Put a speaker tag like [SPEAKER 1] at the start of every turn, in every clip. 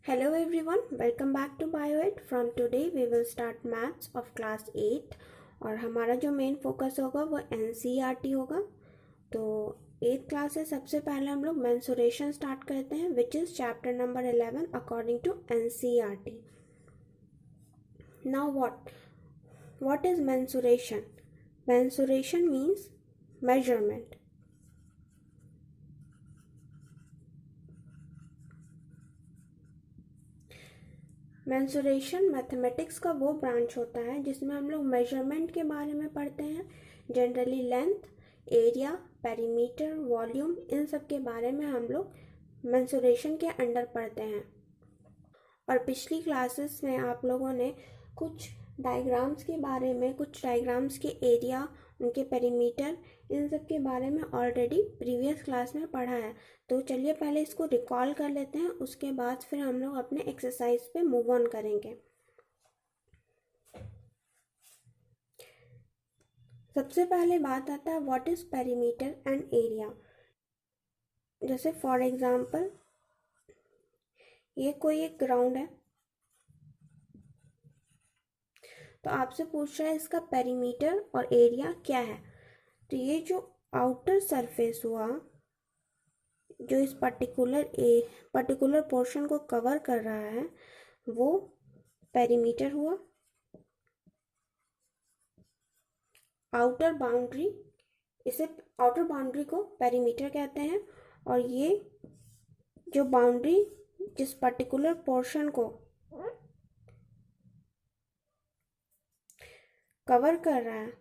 [SPEAKER 1] Hello everyone, welcome back to BioEd. From today we will start maths of class 8 और हमारा जो main focus होगा वो NCERT होगा। तो 8th क्लास से सबसे पहले हम लोग मेंसुरेशन स्टार्ट करते हैं which is chapter number 11 according to NCERT। Now what is mensuration? Mensuration means measurement. Mensuration mathematics का वो ब्रांच होता है जिसमें हम लोग मेजरमेंट के बारे में पढ़ते हैं। Generally length, area, perimeter, volume, इन सब के बारे में हम लोग मेंसुरेशन के अंडर पढ़ते हैं। और पिछली क्लासेस में आप लोगों ने कुछ डायग्राम्स के बारे में, कुछ डायग्राम्स के एरिया, उनके पेरीमीटर, इन सब के बारे में ऑलरेडी प्रीवियस क्लास में पढ़ा है। तो चलिए पहले इसको रिकॉल कर लेते हैं, उसके बाद फिर हम लोग अपने एक्सरसाइज पे मूव ऑन करेंगे। सबसे पहले बात आता है what is perimeter and area. जैसे फॉर एग्जांपल ये कोई एक ग्राउंड है, तो आपसे पूछ रहा है इसका पेरीमीटर और एरिया क्या है। तो ये जो आउटर सरफेस हुआ, जो इस पर्टिकुलर पोर्शन को कवर कर रहा है, वो पेरीमीटर हुआ। आउटर बाउंड्री, इसे आउटर बाउंड्री को पेरीमीटर कहते हैं। और ये जो बाउंड्री जिस पर्टिकुलर पोर्शन को कवर कर रहा है,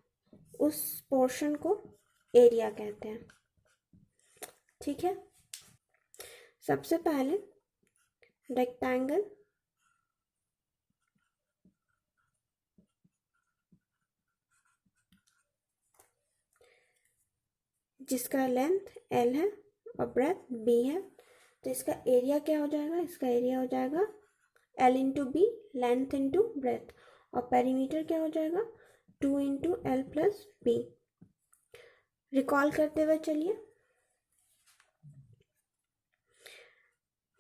[SPEAKER 1] उस पोर्शन को एरिया कहते हैं। ठीक है, सबसे पहले रेक्टेंगल, जिसका लेंथ L है और ब्रेथ B है, तो इसका एरिया क्या हो जाएगा? इसका एरिया हो जाएगा L into B, length into breadth. और पेरीमीटर क्या हो जाएगा? 2 into L plus B. Recall करते हुए चलिए।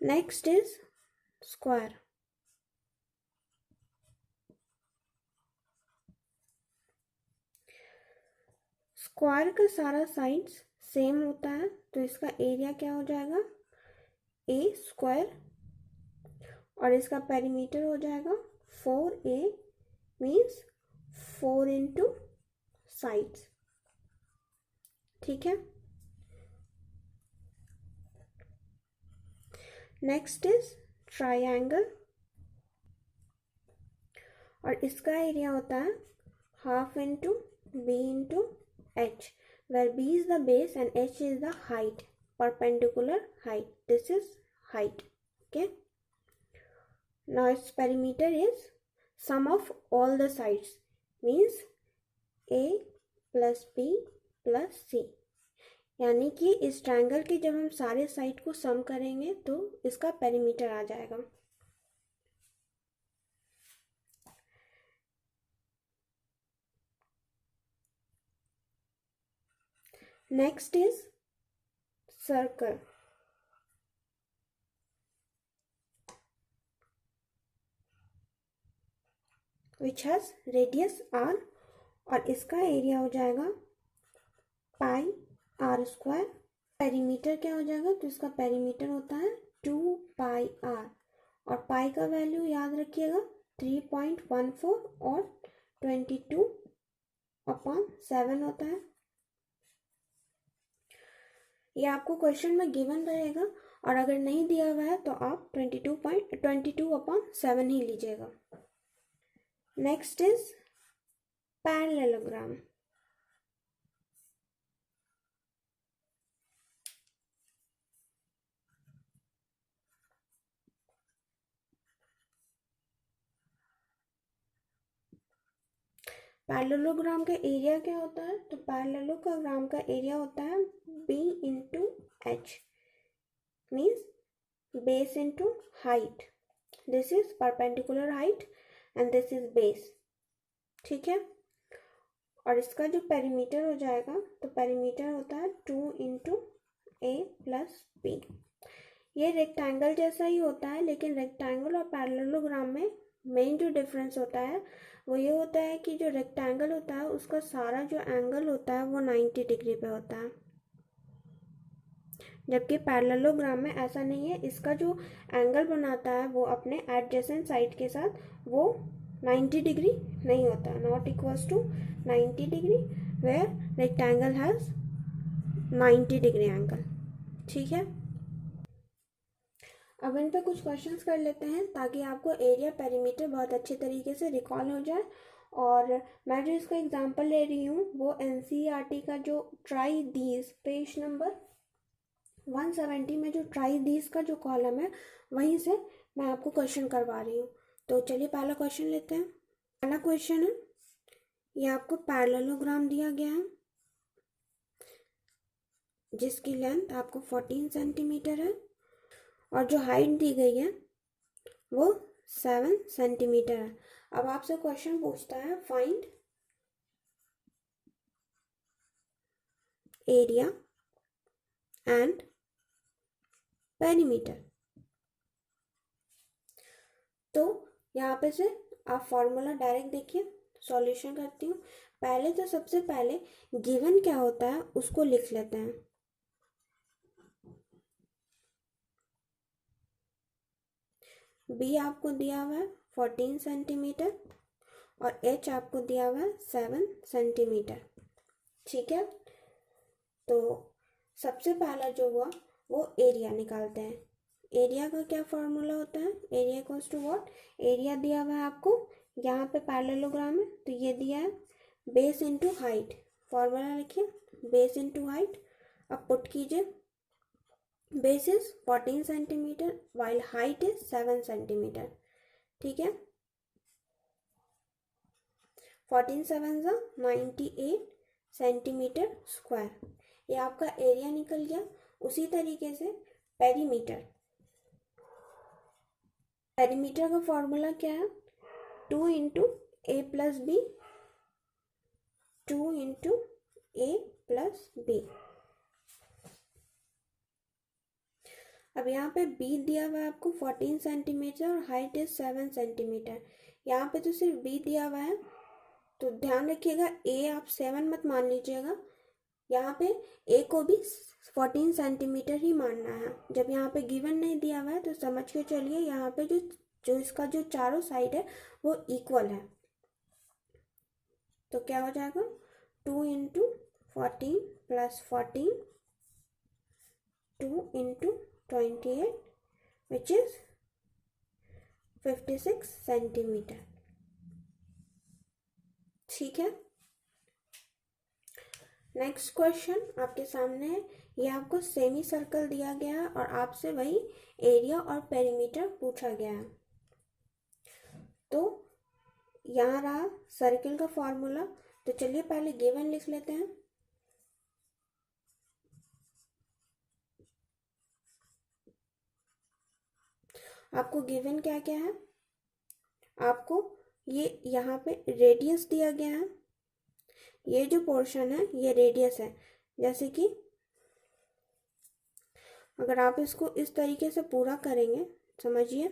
[SPEAKER 1] Next is square. स्क्वायर का सारा साइड्स सेम होता है, तो इसका एरिया क्या हो जाएगा? A square. और इसका पेरीमीटर हो जाएगा 4A, मीन्स 4 इंटू साइड्स। ठीक है, नेक्स्ट इज ट्राइंगल, और इसका एरिया होता है half into B into H, where B is the base and H is the height, perpendicular height. This is height. Okay, now its perimeter is sum of all the sides, means A plus B plus C। यानी कि इस triangle के जब हम सारे side को सम करेंगे तो इसका पेरीमीटर आ जाएगा। Next is circle. Which has radius R, और इसका एरिया हो जाएगा पाई R स्क्वायर। पेरीमीटर क्या हो जाएगा? तो इसका पेरीमीटर होता है 2 पाई R, और पाई का वैल्यू याद रखिएगा 3.14 और 22/7 होता है। ये आपको क्वेश्चन में गिवन रहेगा, और अगर नहीं दिया हुआ है तो आप 22/7 ही लीजिएगा। Next is parallelogram. पैरेललोग्राम का एरिया क्या होता है? तो पैरेललोग्राम का एरिया होता है B into H, means base into height. This is perpendicular height and this is base. ठीक है, और इसका जो पेरीमीटर हो जाएगा, तो पेरीमीटर होता है 2 इंटू A प्लस बी। ये रेक्टेंगल जैसा ही होता है, लेकिन रेक्टेंगल और पैरेललोग्राम में मेन जो डिफरेंस होता है वो ये होता है कि जो रेक्टेंगल होता है उसका सारा जो एंगल होता है वो 90 डिग्री पे होता है, जबकि पैरेललोग्राम में ऐसा नहीं है। इसका जो एंगल बनाता है वो अपने एडजेसेंट साइड के साथ वो 90 डिग्री नहीं होता, not equals to 90 degree, where rectangle has 90 degree angle. ठीक है, अब इन पे कुछ क्वेश्चंस कर लेते हैं ताकि आपको एरिया पेरीमीटर बहुत अच्छे तरीके से रिकॉल हो जाए। और मैं जो इसका एग्जांपल ले रही हूँ वो एनसीईआरटी का जो ट्राई दीज पेज नंबर 170 में जो ट्राई दीज का जो कॉलम है वहीं से मैं आपको क्वेश्चन करवा रही हूँ। तो चलिए पहला क्वेश्चन लेते हैं। पहला क्वेश्चन है, ये आपको पैरेललोग्राम दिया गया है जिसकी लेंथ आपको 14 सेंटीमीटर है और जो हाइट दी गई है वो 7 सेंटीमीटर है। अब आपसे क्वेश्चन पूछता है फाइंड एरिया एंड पेरीमीटर। तो यहाँ पे से आप फॉर्मूला डायरेक्ट देखिए, सॉल्यूशन करती हूँ। पहले तो सबसे पहले गिवन क्या होता है उसको लिख लेते हैं। बी आपको दिया हुआ है 14 सेंटीमीटर और एच आपको दिया हुआ है 7 सेंटीमीटर। ठीक है, तो सबसे पहला जो हुआ वो एरिया निकालते हैं। एरिया का क्या फॉर्मूला होता है, area equals to what, area दिया हुआ है आपको, यहाँ पे पैरेललोग्राम है तो ये दिया है बेस इंटू हाइट, फॉर्मूला लिखिए बेस इंटू हाइट। अब पुट कीजिए, base is 14 centimetre while height is 7 centimetre. ठीक है, 14 7 जा 98 सेंटीमीटर स्क्वायर, ये आपका एरिया निकल गया। उसी तरीके से पेरीमीटर, पेरीमीटर का फॉर्मूला क्या है, 2 इंटू ए प्लस बी, 2 इंटू ए प्लस बी। अब यहाँ पे बी दिया हुआ है आपको 14 सेंटीमीटर और हाइट इज 7 सेंटीमीटर। यहाँ पे तो सिर्फ बी दिया हुआ है, तो ध्यान रखिएगा ए आप 7 मत मान लीजिएगा, यहाँ पे ए को भी 14 सेंटीमीटर ही मानना है। जब यहाँ पे गिवन नहीं दिया हुआ है तो समझ के चलिए यहाँ पे जो इसका जो चारों साइड है वो इक्वल है। तो क्या हो जाएगा, 2 into 14 plus 14, 2 into 28 which is 56 centimetre. ठीक है, नेक्स्ट क्वेश्चन आपके सामने है, ये आपको सेमी सर्कल दिया गया है और आपसे वही एरिया और पेरीमीटर पूछा गया है। तो यहाँ रहा सर्कल का फॉर्मूला, तो चलिए पहले गिवन लिख लेते हैं। आपको गिवन क्या क्या है, आपको ये यहाँ पे रेडियस दिया गया है, ये जो पोर्शन है ये रेडियस है। जैसे कि अगर आप इसको इस तरीके से पूरा करेंगे, समझिए,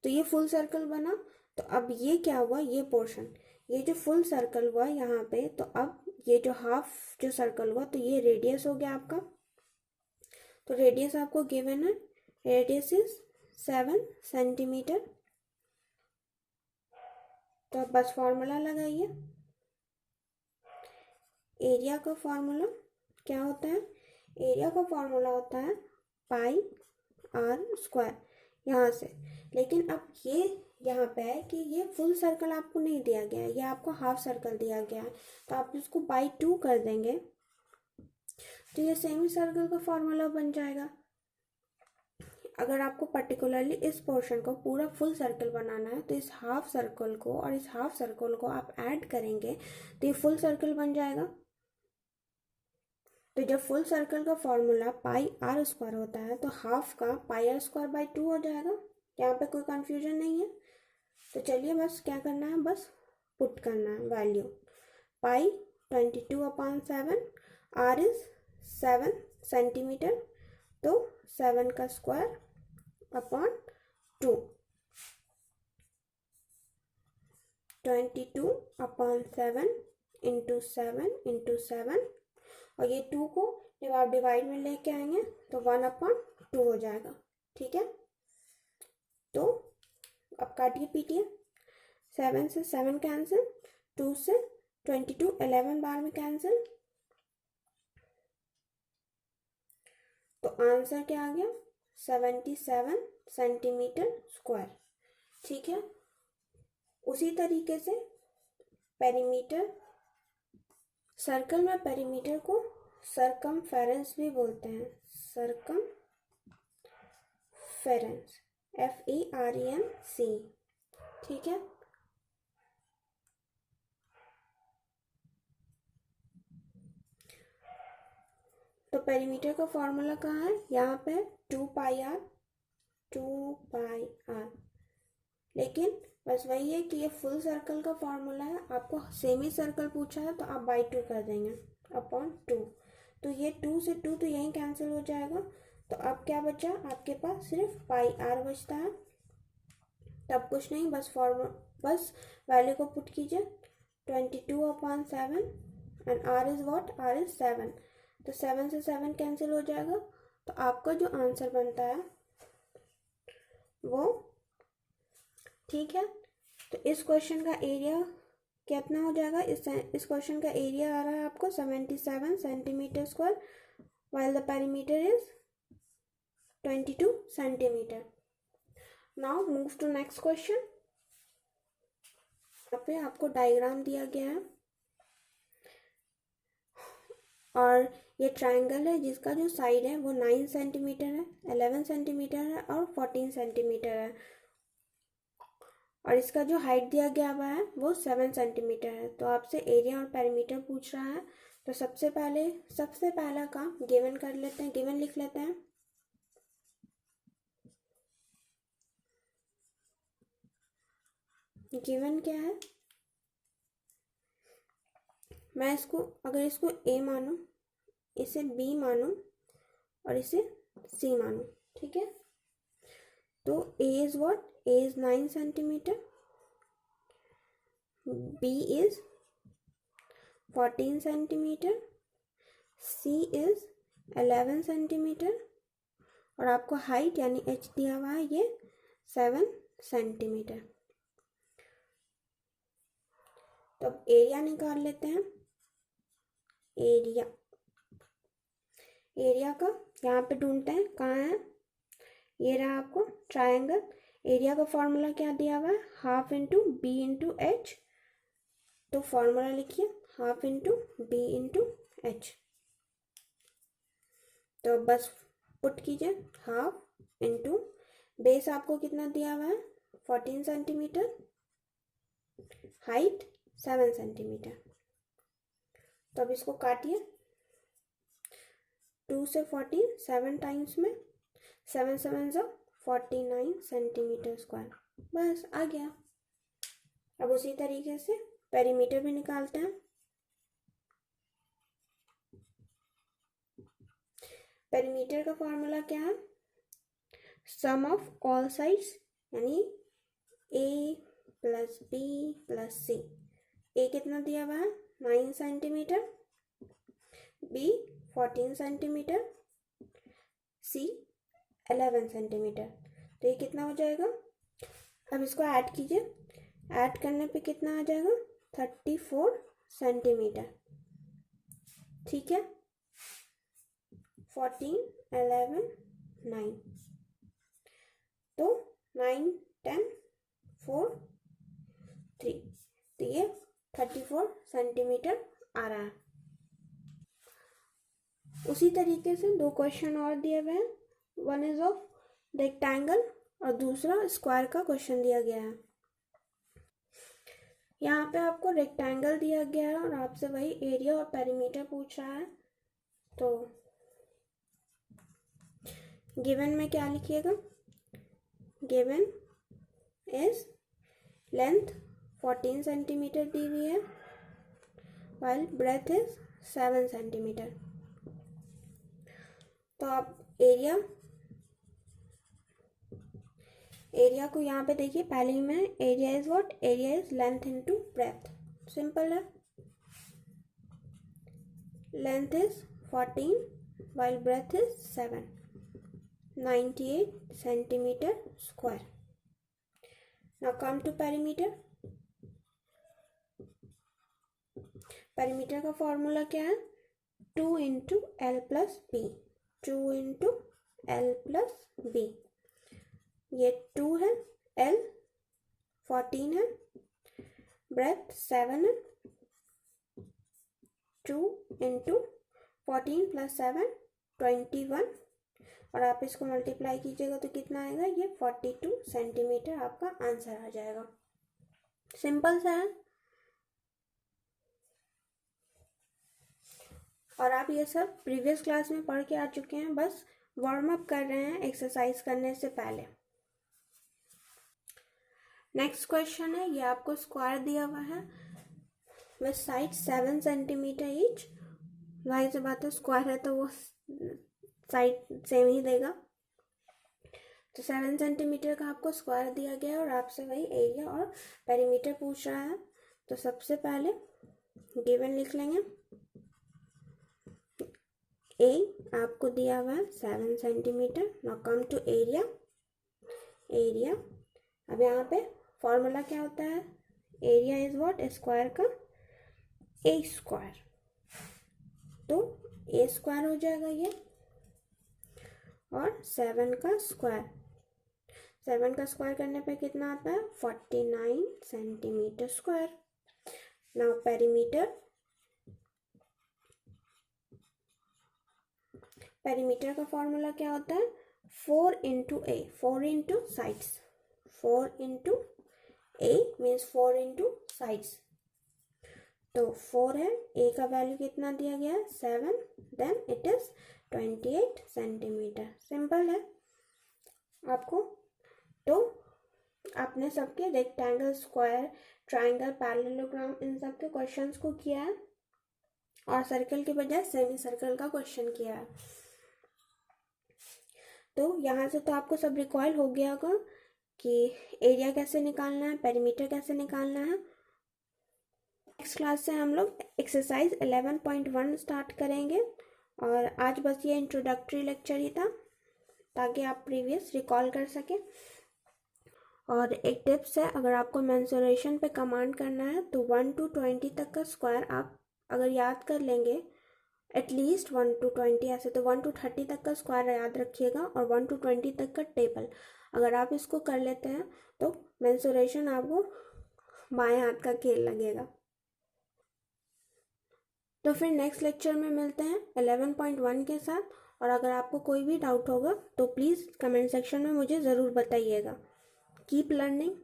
[SPEAKER 1] तो ये फुल सर्कल बना। तो अब ये क्या हुआ, ये पोर्शन, ये जो फुल सर्कल हुआ यहाँ पे, तो अब ये जो हाफ जो सर्कल हुआ तो ये रेडियस हो गया आपका। तो रेडियस आपको गिवन है, रेडियस इज 7 सेंटीमीटर। तो अब बस फॉर्मूला लगाइए, एरिया का फॉर्मूला क्या होता है, एरिया का फॉर्मूला होता है पाई आर स्क्वायर यहाँ से। लेकिन अब ये यहाँ पे है कि ये फुल सर्कल आपको नहीं दिया गया है, ये आपको हाफ सर्कल दिया गया है, तो आप इसको बाई 2 कर देंगे तो ये सेमी सर्कल का फॉर्मूला बन जाएगा। अगर आपको पर्टिकुलरली इस पोर्शन को पूरा फुल सर्कल बनाना है तो इस हाफ सर्कल को और इस हाफ सर्कल को आप ऐड करेंगे तो ये फुल सर्कल बन जाएगा। तो जब फुल सर्कल का फॉर्मूला पाई आर स्क्वायर होता है तो हाफ का पाई आर स्क्वायर बाई 2 हो जाएगा। यहाँ पे कोई कंफ्यूजन नहीं है। तो चलिए बस क्या करना है, बस पुट करना है value, pi 22/7, R is 7 centimetre, तो 7 का स्क्वायर अपॉन 2, 22 अपॉन 7 इंटू 7 और ये 2 को जब आप डिवाइड में लेके आएंगे तो 1 अपॉन 2 हो जाएगा। ठीक है, तो अब काटिए पीटिए। 7 से 7 कैंसिल, 2 से 22, 11 बार में कैंसिल, तो आंसर क्या आ गया 77 सेंटीमीटर स्क्वायर। ठीक है, उसी तरीके से पेरीमीटर, सर्कल में पेरीमीटर को सरकमफेरेंस भी बोलते हैं, सरकमफेरेंस, FERENC। ठीक है, तो पेरीमीटर का फॉर्मूला कहाँ है, यहाँ पे 2 पाई आर, लेकिन बस वही है कि ये फुल सर्कल का फॉर्मूला है। आपको सेमी सर्कल पूछा है तो आप बाई 2 कर देंगे अपॉन 2, तो ये 2 से 2 तो यहीं कैंसिल हो जाएगा। तो अब क्या बचा आपके पास, सिर्फ पाई आर बचता है। तब कुछ नहीं, बस वैल्यू को पुट कीजिए, 22 upon 7 and R is what, R is 7, तो 7 से 7 कैंसिल हो जाएगा। तो आपका जो आंसर बनता है वो, ठीक है, तो इस क्वेश्चन का एरिया कितना हो जाएगा, इस क्वेश्चन का एरिया आ रहा है आपको 77 centimetre square, while the perimeter is 22 centimeter. Now move to next question. यहाँ पे आपको डायग्राम दिया गया है और ये ट्रायंगल है जिसका जो साइड है वो 9 सेंटीमीटर है, 11 सेंटीमीटर है और 14 सेंटीमीटर है, और इसका जो हाइट दिया गया हुआ है वो 7 सेंटीमीटर है। तो आपसे एरिया और पेरीमीटर पूछ रहा है, तो सबसे पहला काम गिवन कर लेते हैं, गिवन लिख लेते हैं। गिवन क्या है, मैं अगर इसको ए मानूं, इसे बी मानूं और इसे सी मानूं, ठीक है, तो A is what, A is 9 centimetre, B is 14 centimetre, C is 11 centimetre और आपको हाइट यानी एच दिया हुआ है ये 7 सेंटीमीटर। तो अब एरिया निकाल लेते हैं। एरिया का यहाँ पे ढूंढते हैं, कहाँ है, ये रहा आपको ट्रायंगल। एरिया का फॉर्मूला क्या दिया हुआ है, half into B into H, तो फॉर्मूला लिखिए half into B into H, तो बस पुट कीजिए हाफ इंटू बेस आपको कितना दिया हुआ है 14 सेंटीमीटर, हाइट 7 सेंटीमीटर। तो अब इसको काटिए, 2 से 14, 7 टाइम्स में 7 7 जो 49 सेंटीमीटर स्क्वायर, बस आ गया। अब उसी तरीके से पेरीमीटर भी निकालते हैं। पेरीमीटर का फॉर्मूला क्या है, सम ऑफ ऑल साइड्स, यानी ए प्लस बी प्लस सी। ए कितना दिया हुआ है 9 सेंटीमीटर, बी 14 सेंटीमीटर, सी 11 सेंटीमीटर, तो ये कितना हो जाएगा। अब इसको ऐड कीजिए, ऐड करने पे कितना आ जाएगा 34 सेंटीमीटर। ठीक है, 14 11 9, तो 9 10 4 3, तो ये 34 सेंटीमीटर आ रहा है। उसी तरीके से 2 क्वेश्चन और दिए हुए हैं, वन इज ऑफ रेक्टेंगल और दूसरा स्क्वायर का क्वेश्चन दिया गया है। यहाँ पे आपको रेक्टेंगल दिया गया है और आपसे वही एरिया और पेरीमीटर पूछ रहा है। तो गिवन में क्या लिखिएगा, गिवन इज लेंथ 14 सेंटीमीटर दी हुई है, while breadth is 7 सेंटीमीटर। तो आप एरिया को यहाँ पे देखिए, पहले ही में area is what, area is length into breadth, simple है। Length is 14 while breadth is 7, 98 centimeter square. Now come to perimeter. perimeter का फॉर्मूला क्या है, 2 into L plus B, 2 into L plus B। ये 2 है, L 14 है, breadth 7 है, 2 into 14 plus 7 21, और आप इसको मल्टीप्लाई कीजिएगा तो कितना आएगा, ये 42 सेंटीमीटर आपका आंसर आ जाएगा। सिंपल सा है, और आप ये सब प्रीवियस क्लास में पढ़ के आ चुके हैं, बस वार्म अप कर रहे हैं एक्सरसाइज करने से पहले। नेक्स्ट क्वेश्चन है, ये आपको स्क्वायर दिया हुआ है विथ साइड 7 सेंटीमीटर ईच। जाहिर सी बात है, स्क्वायर है तो वो साइड सेम ही देगा। तो 7 सेंटीमीटर का आपको स्क्वायर दिया गया है और आपसे वही एरिया और पेरीमीटर पूछ रहा है। तो सबसे पहले गिवन लिख लेंगे। ए आपको दिया हुआ है 7 centimetre. Now come to area. Area, अब यहाँ पे फॉर्मूला क्या होता है, एरिया इज व्हाट, स्क्वायर का ए स्क्वायर, तो ए स्क्वायर हो जाएगा ये, और 7 का स्क्वायर, 7 का स्क्वायर करने पे कितना आता है, 49 centimetre square. Now perimeter, perimeter का फॉर्मूला क्या होता है, 4 इंटू ए, 4 इंटू साइड्स, 4 इंटू ए मीन्स 4 इंटू साइड्स। तो 4 है, ए का वैल्यू कितना दिया गया है, 7, then it is 28 centimetre. Simple है आपको। तो आपने सबके रेक्टेंगल, स्क्वायर, ट्राइंगल, पैरेललोग्राम, इन सब के क्वेश्चंस को किया है, और सर्कल के बजाय सेमी सर्कल का क्वेश्चन किया है। तो यहाँ से तो आपको सब रिकॉल हो गया होगा कि एरिया कैसे निकालना है, पेरीमीटर कैसे निकालना है। नेक्स्ट क्लास से हम लोग एक्सरसाइज 11.1 स्टार्ट करेंगे, और आज बस ये इंट्रोडक्टरी लेक्चर ही था ताकि आप प्रीवियस रिकॉल कर सकें। और एक टिप्स है, अगर आपको मेंसुरेशन पे कमांड करना है तो 1 to 20 तक का स्क्वायर आप अगर याद कर लेंगे, एटलीस्ट 1 to 20, ऐसे तो 1 to 30 तक का स्क्वायर याद रखिएगा, और 1 to 20 तक का टेबल अगर आप इसको कर लेते हैं तो मेंसुरेशन आपको बाएं हाथ का खेल लगेगा। तो फिर नेक्स्ट लेक्चर में मिलते हैं 11.1 के साथ, और अगर आपको कोई भी डाउट होगा तो प्लीज़ कमेंट सेक्शन में मुझे ज़रूर बताइएगा। Keep learning.